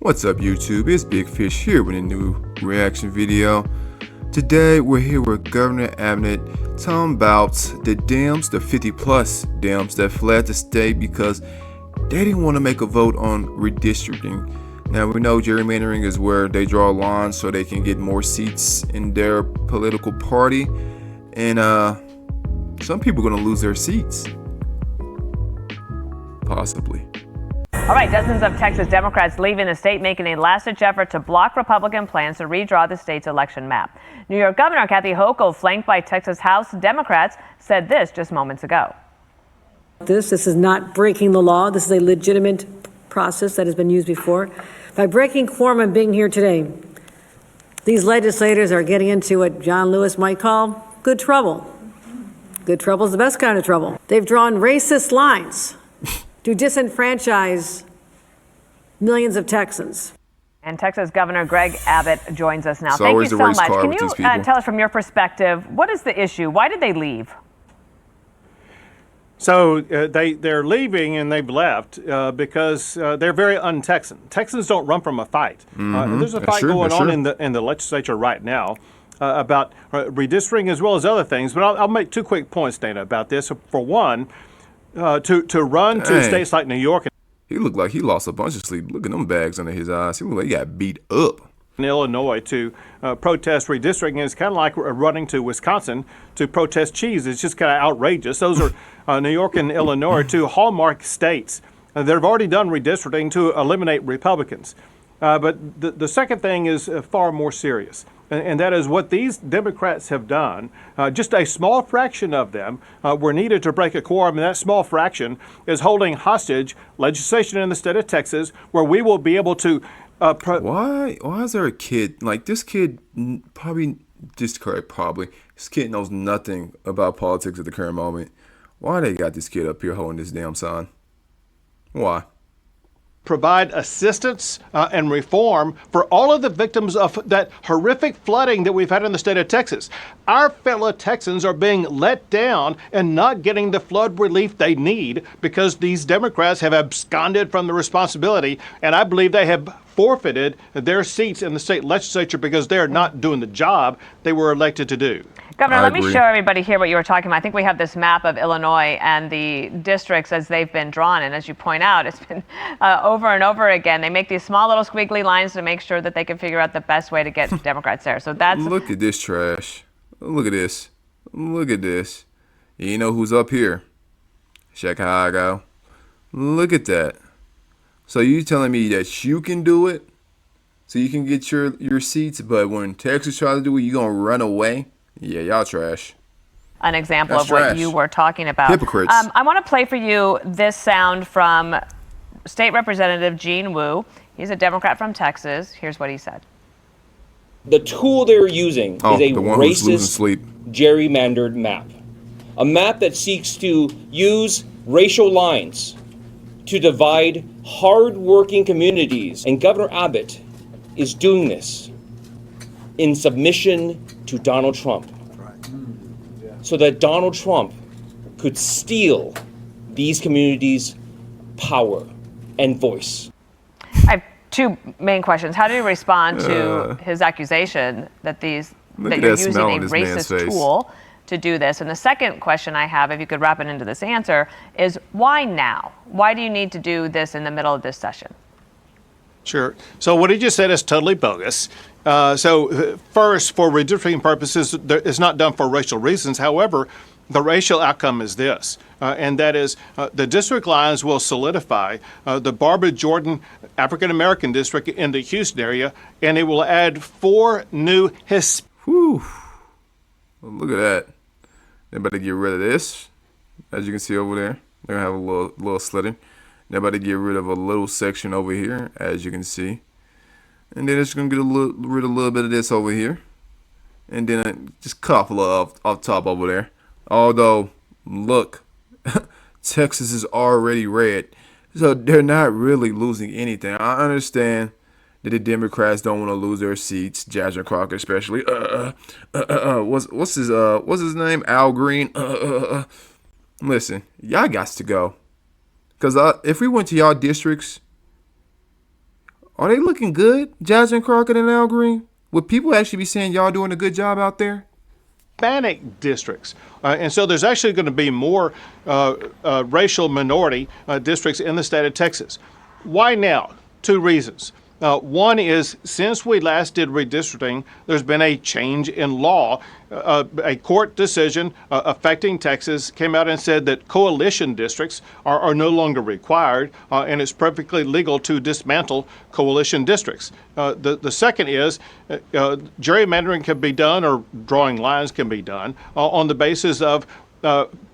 What's up YouTube, it's Big Fish here with a new reaction video. Today we're here with Governor Abbott talking about the Dems, the 50 plus Dems that fled the state because they didn't want to make a vote on redistricting. Now we know gerrymandering is where they draw lines so they can get more seats in their political party, and some people are going to lose their seats. Possibly. All right, dozens of Texas Democrats leaving the state, making a last-ditch effort to block Republican plans to redraw the state's election map. New York Governor Kathy Hochul, flanked by Texas House Democrats, said this just moments ago. This is not breaking the law. This is a legitimate process that has been used before. By breaking quorum and being here today, these legislators are getting into what John Lewis might call good trouble. Good trouble is the best kind of trouble. They've drawn racist lines to disenfranchise millions of Texans. And Texas Governor Greg Abbott joins us now. It's Thank you so much. Can you tell us from your perspective, what is the issue? Why did they leave? So they're leaving, and they've left because they're very un-Texan. Texans don't run from a fight. There's a fight going on in the legislature right now about redistricting as well as other things. But I'll make two quick points, Dana, about this. For one, to run to states like New York. He looked like he lost a bunch of sleep. Look at them bags under his eyes. He looked like he got beat up. In Illinois to protest redistricting is kind of like running to Wisconsin to protest cheese. It's just kind of outrageous. Those are New York and Illinois, two hallmark states that have already done redistricting to eliminate Republicans. But the second thing is far more serious. And that is what these Democrats have done. Just a small fraction of them were needed to break a quorum, and that small fraction is holding hostage legislation in the state of Texas where we will be able to Why is there a kid like this? Kid this kid knows nothing about politics at the current moment. Why they got this kid up here holding this damn sign? Why? Provide assistance and reform for all of the victims of that horrific flooding that we've had in the state of Texas. Our fellow Texans are being let down and not getting the flood relief they need because these Democrats have absconded from the responsibility, and I believe they have forfeited their seats in the state legislature because they're not doing the job they were elected to do. Governor, let me show everybody here what you were talking about. I think we have this map of Illinois and the districts as they've been drawn. And as you point out, it's been over and over again. They make these small little squiggly lines to make sure that they can figure out the best way to get Democrats there. So that's... Look at this trash. Look at this. Look at this. You know who's up here? Chicago. Look at that. So you telling me that you can do it? So you can get your seats, but when Texas tries to do it, you going to run away? Yeah, y'all trash. An example of what you were talking about. Hypocrites. I want to play for you this sound from State Representative Gene Wu. He's a Democrat from Texas. Here's what he said. The tool they're using is a racist, gerrymandered map. A map that seeks to use racial lines to divide hard-working communities. And Governor Abbott is doing this in submission to Donald Trump, so that Donald Trump could steal these communities' power and voice. I have two main questions. How do you respond to his accusation that you're using a racist tool to do this? And the second question I have, if you could wrap it into this answer, is why now? Why do you need to do this in the middle of this session? Sure. So what he just said is totally bogus. First, for redistricting purposes, it's not done for racial reasons. However, the racial outcome is this, and that is the district lines will solidify the Barbara Jordan African-American district in the Houston area, and it will add 4 new Whew. Look at that. They're about to get rid of this. As you can see over there, they're going to have a little slitting. They're about to get rid of a little section over here, as you can see. And then it's going to get rid of a little bit of this over here. And then just cut off top over there. Although, look, Texas is already red. So they're not really losing anything. I understand that the Democrats don't want to lose their seats. Jasmine Crockett especially. What's his name? Al Green. Listen, y'all got to go. Because if we went to y'all districts, Are they looking good, Jasmine Crockett and Al Green? Would people actually be saying y'all doing a good job out there? Hispanic districts. And so there's actually going to be more racial minority districts in the state of Texas. Why now? Two reasons. One is, since we last did redistricting, there's been a change in law. A court decision affecting Texas came out and said that coalition districts are no longer required, and it's perfectly legal to dismantle coalition districts. The second is gerrymandering can be done, or drawing lines can be done, on the basis of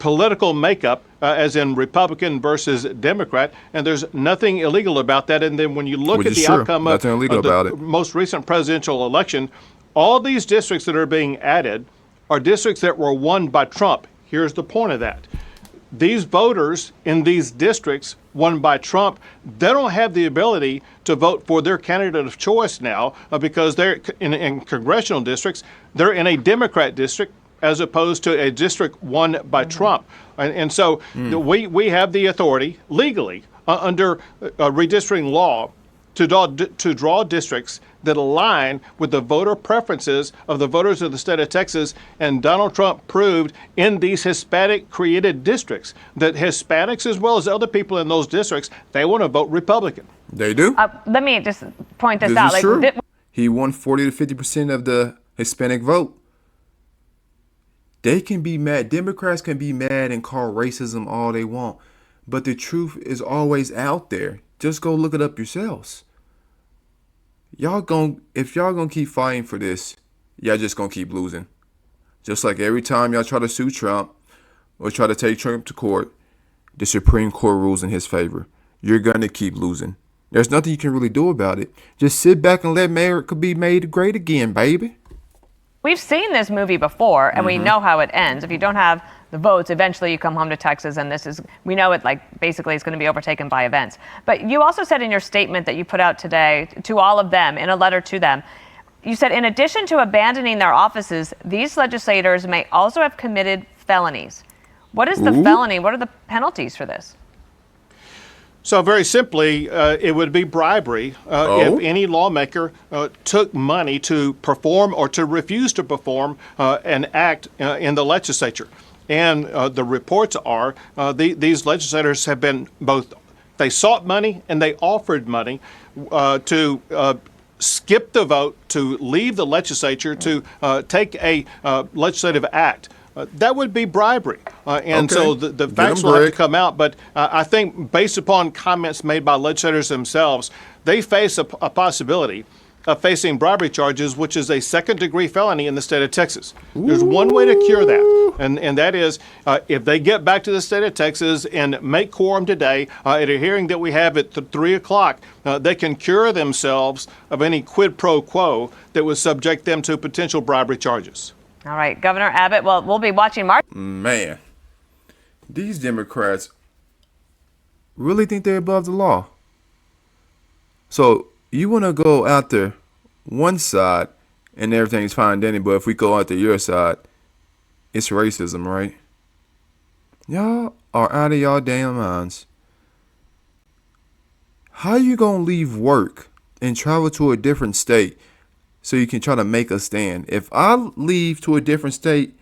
political makeup, as in Republican versus Democrat, and there's nothing illegal about that. And then when you look at the outcome of the most recent presidential election, all these districts that are being added are districts that were won by Trump. Here's the point of that. These voters in these districts won by Trump, they don't have the ability to vote for their candidate of choice now because they're in congressional districts. They're in a Democrat district as opposed to a district won by Trump. And so we have the authority legally under redistricting law to draw districts that align with the voter preferences of the voters of the state of Texas. And Donald Trump proved in these Hispanic-created districts that Hispanics, as well as other people in those districts, they want to vote Republican. They do? Let me just point this out. Is true. He won 40 to 50% of the Hispanic vote. They can be mad. Democrats can be mad and call racism all they want. But the truth is always out there. Just go look it up yourselves. If y'all gonna keep fighting for this, y'all just gonna keep losing. Just like every time y'all try to sue Trump or try to take Trump to court, the Supreme Court rules in his favor. You're gonna keep losing. There's nothing you can really do about it. Just sit back and let America be made great again, baby. We've seen this movie before, and we know how it ends. If you don't have the votes, eventually you come home to Texas, and we know it, basically it's going to be overtaken by events. But you also said in your statement that you put out today to all of them, in a letter to them, you said, in addition to abandoning their offices, these legislators may also have committed felonies. What is the felony? What are the penalties for this? So very simply, it would be bribery if any lawmaker took money to perform or to refuse to perform an act in the legislature. And the reports are these legislators have been they sought money and they offered money to skip the vote, to leave the legislature, to take a legislative act. That would be bribery. So the facts will have to come out. But I think based upon comments made by legislators themselves, they face a possibility of facing bribery charges, which is a second-degree felony in the state of Texas. There's one way to cure that, and that is if they get back to the state of Texas and make quorum today at a hearing that we have at 3 o'clock, they can cure themselves of any quid pro quo that would subject them to potential bribery charges. All right, Governor Abbott, well, we'll be watching March. Man, these Democrats really think they're above the law. So you want to go out there one side and everything's fine, Danny, but if we go out to your side, it's racism, right? Y'all are out of y'all damn minds. How you gonna leave work and travel to a different state so you can try to make a stand? If I leave to a different state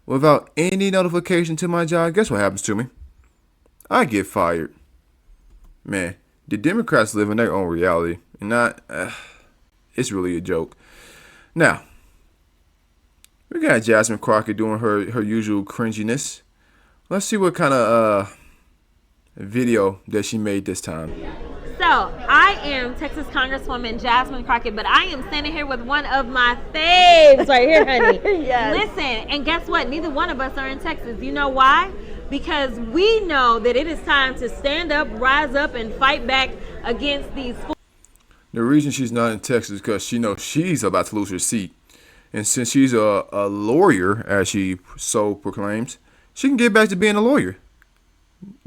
without any notification to my job, guess what happens to me? I get fired. Man, the Democrats live in their own reality, and not, it's really a joke. Now, we got Jasmine Crockett doing her usual cringiness. Let's see what kind of video that she made this time. So, I am Texas Congresswoman Jasmine Crockett, but I am standing here with one of my faves right here, honey. Yes. Listen, and guess what? Neither one of us are in Texas. You know why? Because we know that it is time to stand up, rise up, and fight back against these. The reason she's not in Texas is because she knows she's about to lose her seat. And since she's a lawyer, as she so proclaims, she can get back to being a lawyer.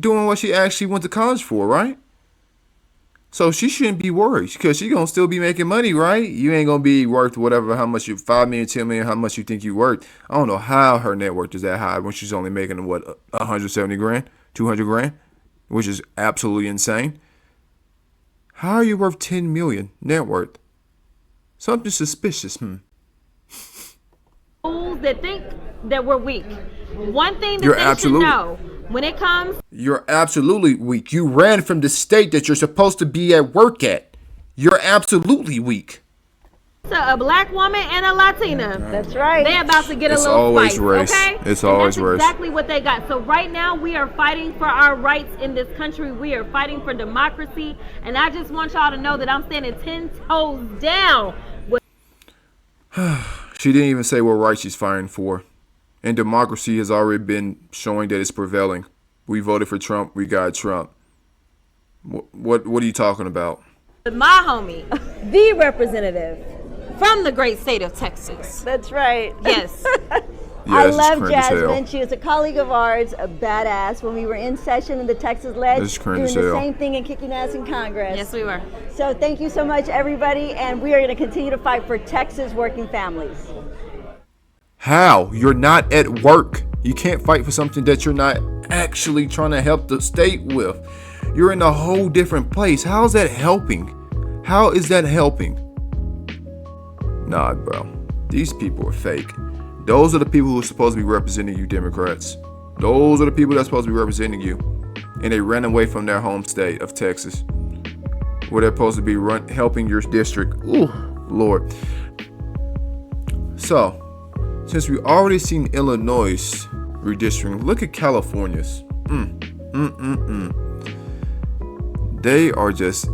Doing what she actually went to college for, right? So she shouldn't be worried because she's going to still be making money, right? You ain't going to be worth whatever, how much you, 5 million, 10 million, how much you think you worth. I don't know how her net worth is that high when she's only making, what, 170 grand, 200 grand, which is absolutely insane. How are you worth 10 million net worth? Something suspicious, That think that we're weak. One thing that they should know when it comes. You're absolutely weak. You ran from the state that you're supposed to be at work at. You're absolutely weak. A black woman and a Latina. That's right. They're about to get a little fight. Okay? It's always race. That's exactly what they got. So right now we are fighting for our rights in this country. We are fighting for democracy, and I just want y'all to know that I'm standing 10 toes down. She didn't even say what rights she's fighting for. And democracy has already been showing that it's prevailing. We voted for Trump. We got Trump. What are you talking about? My homie, the representative from the great state of Texas. That's right. Yes. I love Jasmine. She was a colleague of ours, a badass, when we were in session in the Texas Ledge, doing the same thing and kicking ass in Congress. Yes, we were. So thank you so much, everybody, and we are going to continue to fight for Texas working families. How? You're not at work. You can't fight for something that you're not actually trying to help the state with. You're in a whole different place. How is that helping? How is that helping? Nah, bro. These people are fake. Those are the people who are supposed to be representing you, Democrats. Those are the people that's supposed to be representing you. And they ran away from their home state of Texas, where they're supposed to be helping your district. Ooh, Lord. So, since we already seen Illinois redistricting, look at California's. They are just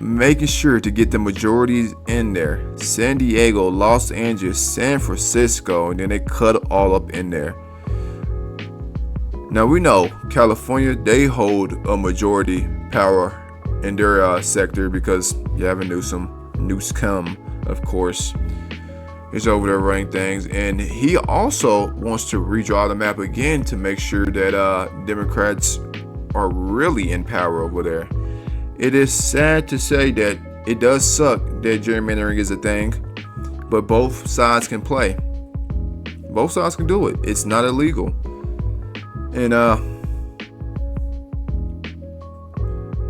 making sure to get the majorities in there. San Diego, Los Angeles, San Francisco, and then they cut it all up in there. Now we know California, they hold a majority power in their sector because Gavin Newsom, of course, is over there running things, and he also wants to redraw the map again to make sure that Democrats are really in power over there. It is sad to say that it does suck that gerrymandering is a thing, but both sides can play. Both sides can do it. It's not illegal. And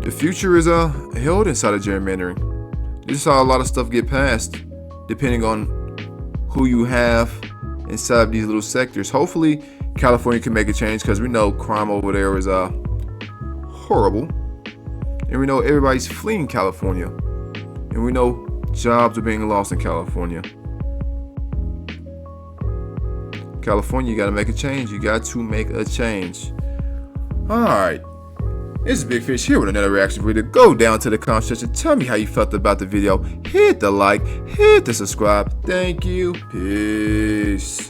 the future is held inside of gerrymandering. This is how a lot of stuff get passed, depending on who you have inside of these little sectors. Hopefully, California can make a change because we know crime over there is horrible. And we know everybody's fleeing California. And we know jobs are being lost in California. California, you got to make a change. You got to make a change. Alright. This is Big Fish here with another reaction video. Go down to the comment section. Tell me how you felt about the video. Hit the like. Hit the subscribe. Thank you. Peace.